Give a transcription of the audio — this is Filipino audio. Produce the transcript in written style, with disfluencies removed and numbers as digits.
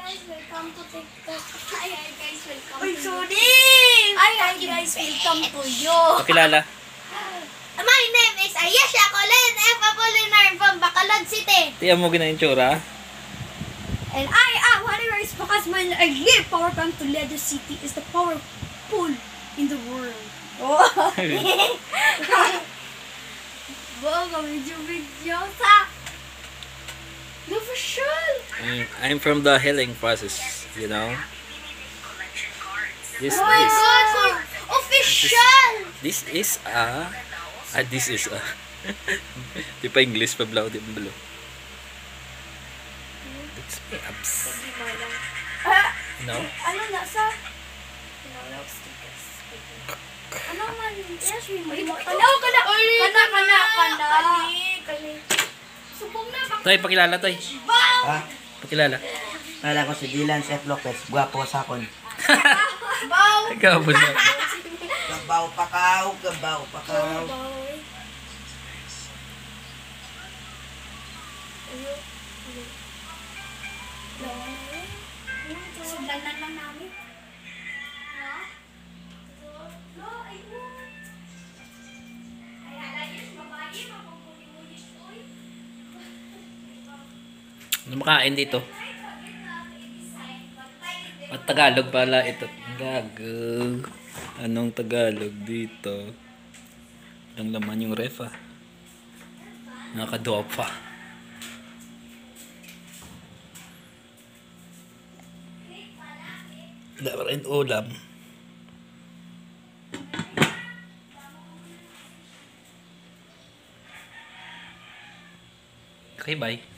guys, welcome to TikTok. Hi guys, welcome Uy, to sorry! Hi guys, welcome to you. Pakilala. My name is Ayesha Colin F. Apolinar from Bacolod City. Tiyan mo gina yung tsura. And I am Honeyrise because my idea power bank to Ledo City is the powerful in the world. Oh. Bago video sa official. I'm from the healing process, you know. This Oh my God! Official! this is Di pa English pa blau, di pa blau. It's me abs. No? Ano nasa? Ano man? Yes, we mo. Kana. Subong na ba? Tay, pakilala tay. Ha? Pakilala. Kala ko si Dylan F. Lopez. Gwapo sa akon. Bow. Ikaw po na. Kabaw pakaw, kabaw pakaw. Sundanan lang namin. Ano makain dito? At Tagalog pala ito. Gago. Anong Tagalog dito? Ang laman yung ref ah. Nakadopa. Wala pa rin ulam. Okay, bye.